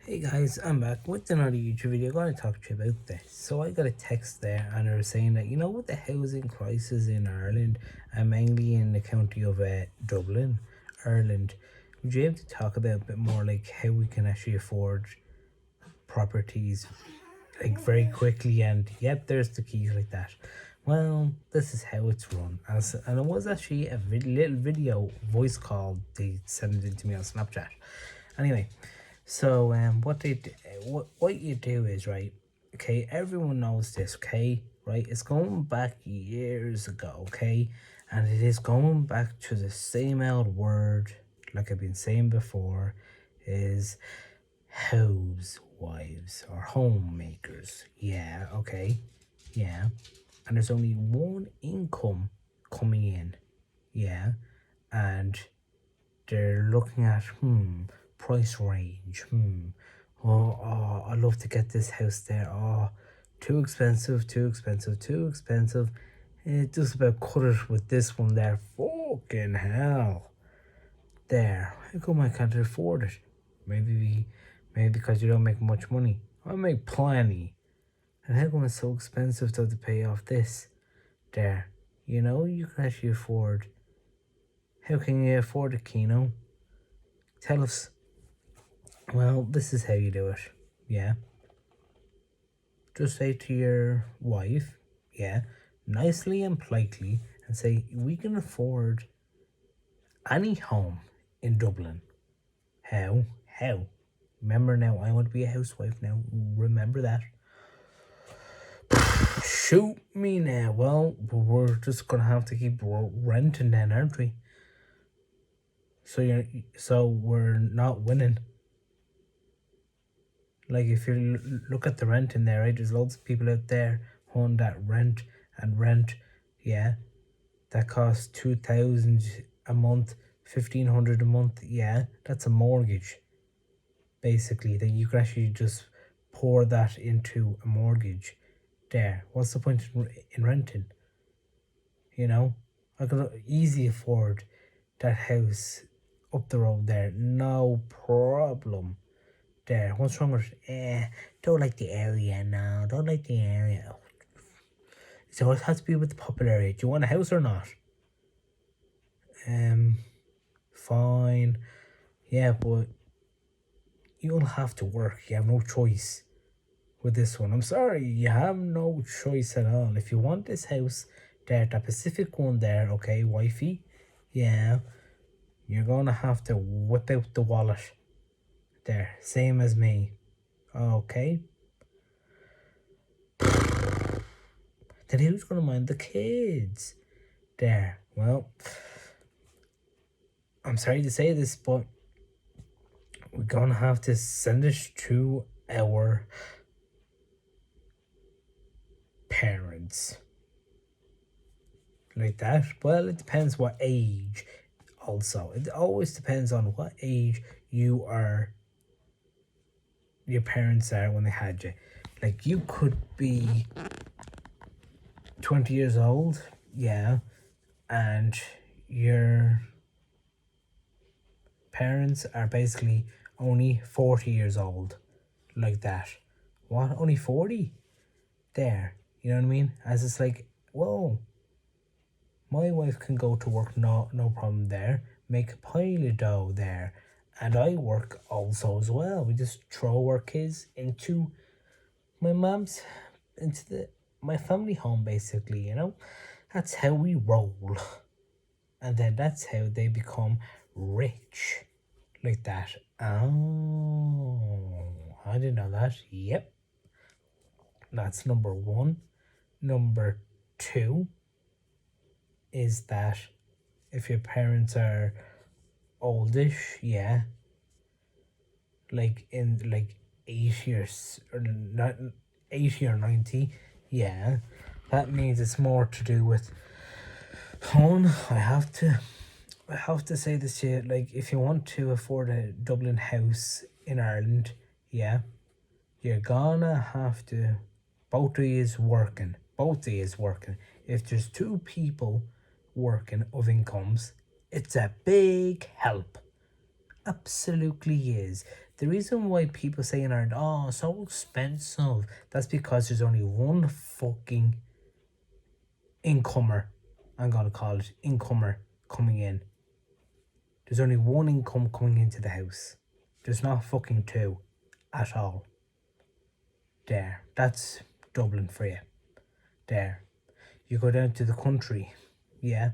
Hey guys, I'm back with another YouTube video. I'm going to talk to you about this. So I got a text there and they were saying that, with the housing crisis in Ireland and mainly in the county of Dublin, Ireland, would you be able to talk about a bit more like how we can actually afford properties like very quickly? And yep, there's the keys like that. Well, this is how it's run. And it was actually a little video voice call they sent it to me on Snapchat. Anyway, so what you do is, right, okay, everyone knows this, okay, right, it's going back years ago, okay, and it is going back to the same old word like I've been saying before, is housewives or homemakers. Yeah, okay, yeah, and there's only one income coming in, yeah, and they're looking at price range. I'd love to get this house there. Oh, too expensive, too expensive, too expensive. It just about cut it with this one there. Fucking hell. There. How come I can't afford it? Maybe because you don't make much money. I make plenty. And how come it's so expensive to have to pay off this? There. You can actually afford. How can you afford a Kino? Tell us. Well, this is how you do it. Yeah. Just say to your wife, yeah, nicely and politely, and say, we can afford any home in Dublin. How? How? Remember now, I want to be a housewife now. Remember that. Shoot me now. Well, we're just going to have to keep renting then, aren't we? So we're not winning. Like, if you look at the rent in there, right, there's loads of people out there on that rent, yeah, that costs 2,000 a month, 1,500 a month, yeah, that's a mortgage, basically, that you can actually just pour that into a mortgage there. What's the point in renting? I could easily afford that house up the road there, no problem. There, what's wrong with it? Don't like the area now. Don't like the area. So it has to be with the popularity. Do you want a house or not? Fine. Yeah, but you'll have to work. You have no choice with this one. I'm sorry, you have no choice at all. If you want this house there, that Pacific one there, okay, wifey, yeah, you're gonna have to whip out the wallet there, same as me, okay? Then who's gonna mind the kids there? Well, I'm sorry to say this, but we're gonna have to send it to our parents. Like that? Well, it depends what age. Also, it always depends on what age your parents are when they had you. Like, you could be 20 years old, yeah, and your parents are basically only 40 years old, like that. What? Only 40? There. You know what I mean? As it's like, whoa, my wife can go to work, no problem there, make a pile of dough there, and I work also as well. We just throw our kids into my mom's, my family home, basically, That's how we roll. And then that's how they become rich. Like that. Oh, I didn't know that. Yep. That's number one. Number two is that if your parents are oldish, yeah, like in like 80 or not 80 or 90, yeah, that means it's more to do with I have to say this to you, like, if you want to afford a Dublin house in Ireland, yeah, you're gonna have to both of yous working. If there's two people working of incomes, it's a big help. Absolutely is. The reason why people say in Ireland, oh, so expensive, that's because there's only one fucking incomer, I'm gonna call it incomer, coming in. There's only one income coming into the house. There's not fucking two at all. There. That's Dublin for you. There. You go down to the country. Yeah.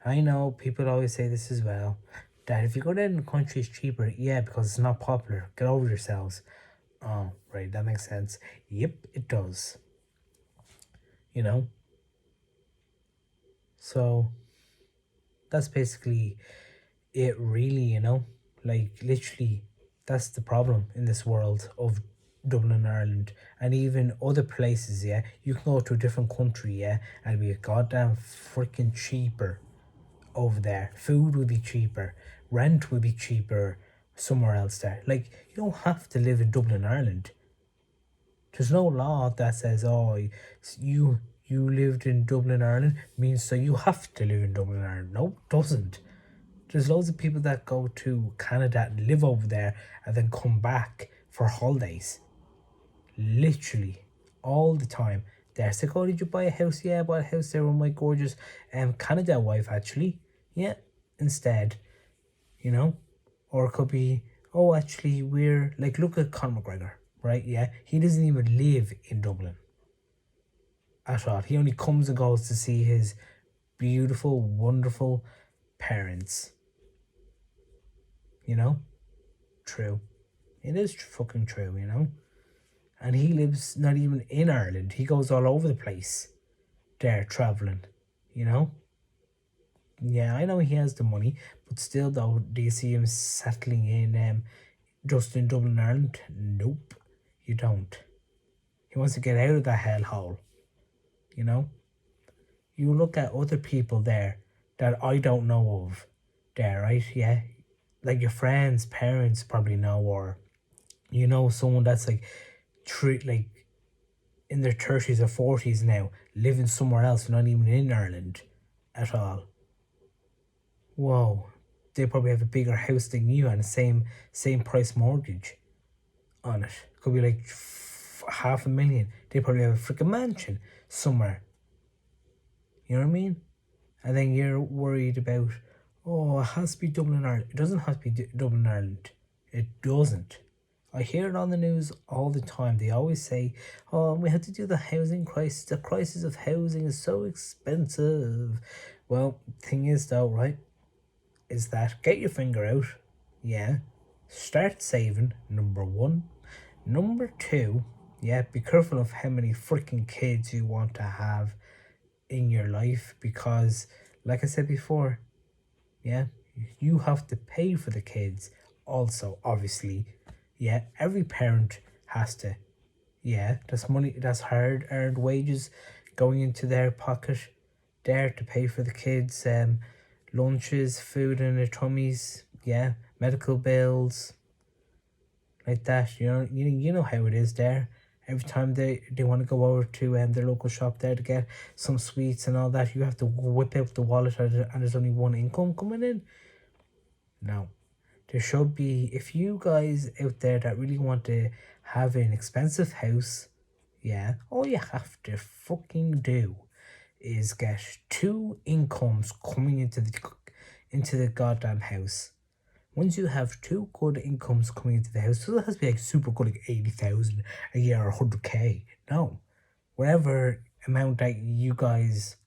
I know people always say this as well. That if you go down to the country it's cheaper. Yeah, because it's not popular. Get over yourselves. Oh, right, that makes sense. Yep, it does. You know? So that's basically it really, like literally that's the problem in this world of Dublin, Ireland, and even other places. Yeah, you can go to a different country, yeah, and be goddamn freaking cheaper over there. Food will be cheaper, rent will be cheaper somewhere else there. Like, you don't have to live in Dublin, Ireland. There's no law that says, oh, you lived in Dublin, Ireland means so you have to live in Dublin, Ireland. No, it doesn't. There's loads of people that go to Canada and live over there and then come back for holidays. Literally, all the time. They're like, oh, did you buy a house? Yeah, I bought a house there with my gorgeous Canada wife, actually. Yeah, instead, you know? Or it could be, oh, actually, we're like, look at Conor McGregor, right? Yeah, he doesn't even live in Dublin at all. He only comes and goes to see his beautiful, wonderful parents. You know? True. It is fucking true, And he lives not even in Ireland. He goes all over the place there traveling, you know? Yeah, I know he has the money, but still, though, do you see him settling in just in Dublin, Ireland? Nope, you don't. He wants to get out of that hellhole, you know? You look at other people there that I don't know of there, right? Yeah, like your friends, parents probably know, or someone that's like like in their 30s or 40s now, living somewhere else, not even in Ireland at all. Whoa, they probably have a bigger house than you and the same price mortgage on it. Could be like $500,000. They probably have a freaking mansion somewhere. You know what I mean? And then you're worried about, oh, it has to be Dublin, Ireland. It doesn't have to be Dublin, Ireland. It doesn't. I hear it on the news all the time. They always say, oh, we have to do the housing crisis. The crisis of housing is so expensive. Well, thing is though, right, is that get your finger out. Yeah. Start saving, number one. Number two, yeah, be careful of how many freaking kids you want to have in your life, because like I said before, yeah, you have to pay for the kids also, obviously. Yeah, every parent has to. Yeah, that's money, that's hard earned wages going into their pocket there to pay for the kids lunches, food in their tummies, yeah, medical bills, like that. You know how it is there. Every time they want to go over to their local shop there to get some sweets and all that, you have to whip out the wallet, and there's only one income coming in. No, there should be, if you guys out there that really want to have an expensive house, yeah, all you have to fucking do is get two incomes coming into the goddamn house. Once you have two good incomes coming into the house, so it has to be like super good, like 80,000 a year or 100K. No, whatever amount that you guys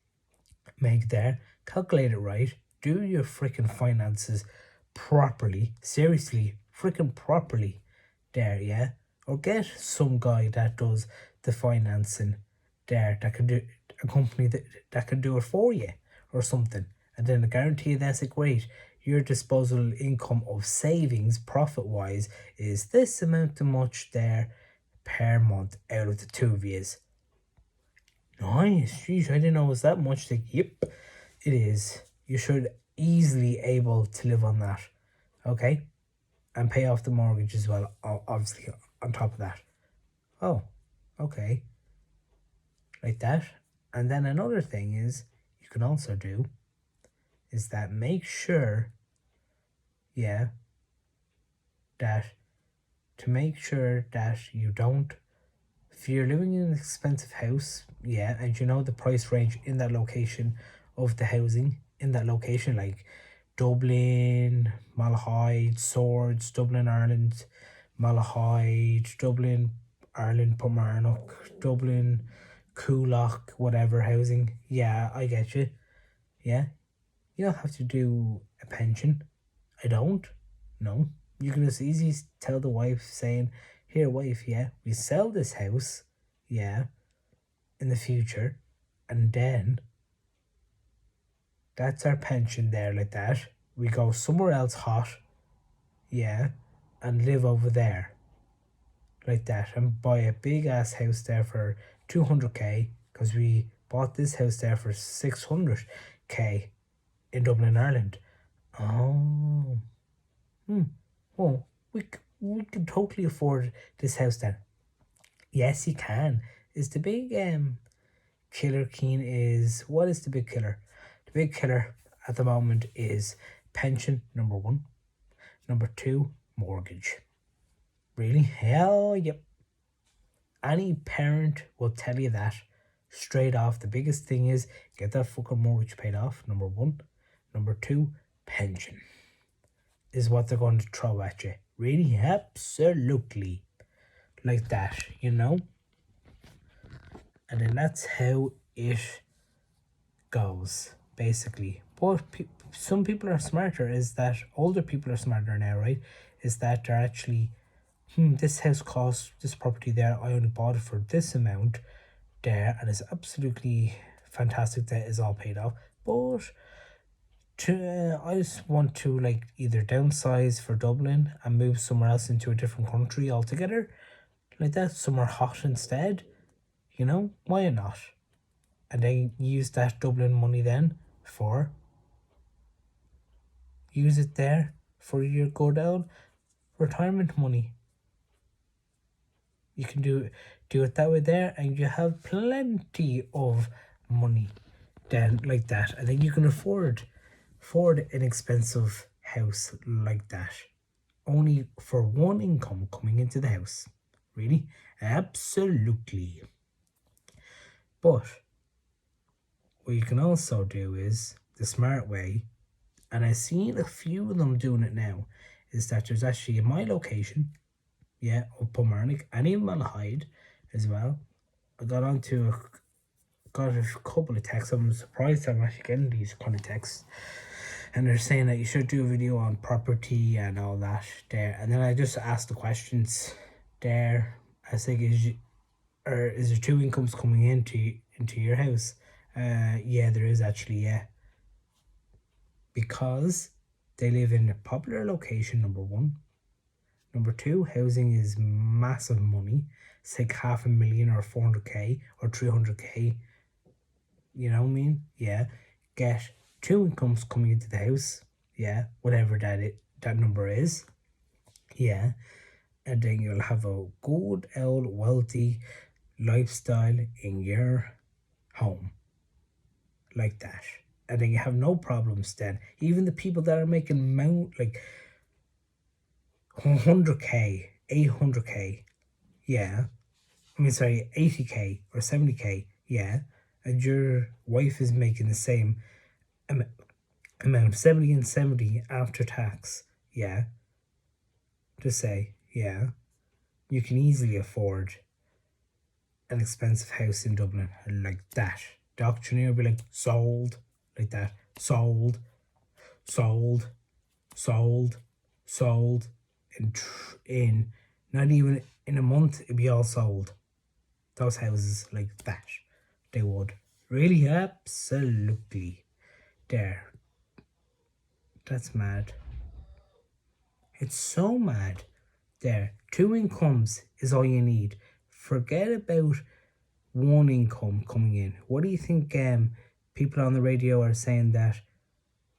make there, calculate it right. Do your freaking finances properly. Seriously, freaking properly. There, yeah. Or get some guy that does the financing there, that can do a company that can do it for you or something. And then I guarantee you that's great. Your disposable income of savings, profit wise, is this amount of much there per month out of the two of yous. Nice, jeez, I didn't know it was that much. Like, yep, it is. You should easily able to live on that, okay, and pay off the mortgage as well. Obviously, on top of that. Oh, okay, like that. And then another thing is you can also do is that make sure, yeah, that to make sure that you don't, if you're living in an expensive house, yeah, and you know the price range in that location of the housing in that location, like Dublin, Malahide, Swords, Dublin, Ireland, Malahide, Dublin, Ireland, Pomarnock, Dublin, Coolock, whatever housing. Yeah, I get you. Yeah, you don't have to do a pension. I don't. No. You can just easily tell the wife saying, here, wife, yeah, we sell this house, yeah, in the future, and then that's our pension there, like that. We go somewhere else hot, yeah, and live over there, like that, and buy a big ass house there for 200k, because we bought this house there for 600k in Dublin, Ireland. Oh, well, we can totally afford this house then. Yes, you can. Is the big killer, Keen, is what is the big killer? The big killer at the moment is pension, number one. Number two, mortgage. Really? Hell yep. Any parent will tell you that straight off. The biggest thing is get that fucking mortgage paid off, number one. Number two, pension is what they're going to throw at you. Really? Absolutely. Like that, you know? And then that's how it goes, basically. But some people are smarter, is that older people are smarter now, right? Is that they're actually, this house costs, this property there, I only bought it for this amount there, and it's absolutely fantastic that it's all paid off. But I just want to like either downsize for Dublin and move somewhere else into a different country altogether, like that, somewhere hot instead. You know, why not? And then use that Dublin money then for, use it there for your go down retirement money. You can do it that way there, and you have plenty of money then, like that. I think you can afford an expensive house like that, only for one income coming into the house. Really? Absolutely. But what you can also do is the smart way, and I've seen a few of them doing it now, is that there's actually in my location, yeah, of Pomarnock and in Malahide as well. I got a couple of texts. I'm surprised I'm actually getting these kind of texts. And they're saying that you should do a video on property and all that there. And then I just asked the questions there. I think, is there two incomes coming into your house? Yeah, there is actually, yeah. Because they live in a popular location, number one. Number two, housing is massive money. It's like 500,000 or 400k or 300k. You know what I mean? Yeah. Get two incomes coming into the house. Yeah. Whatever that number is. Yeah. And then you'll have a good old wealthy lifestyle in your home. Like that. And then you have no problems then. Even the people that are making like 100k, 800k, yeah. 80k or 70k, yeah. And your wife is making the same amount, 70 and 70 after tax, yeah. To say, yeah, you can easily afford an expensive house in Dublin like that. The auctioneer will be like, sold, like that, sold, sold, sold, sold. In not even in a month, it'd be all sold. Those houses like that, they would. Really, absolutely. There. That's mad. It's so mad. There. Two incomes is all you need. Forget about one income coming in. What do you think people on the radio are saying that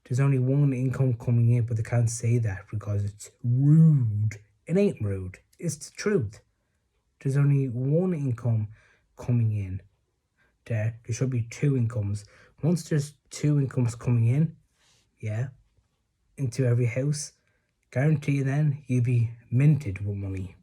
there's only one income coming in, but they can't say that because it's rude. It ain't rude. It's the truth. There's only one income coming in. There should be two incomes. Once there's two incomes coming in, yeah, into every house, guarantee then you'll be minted with money.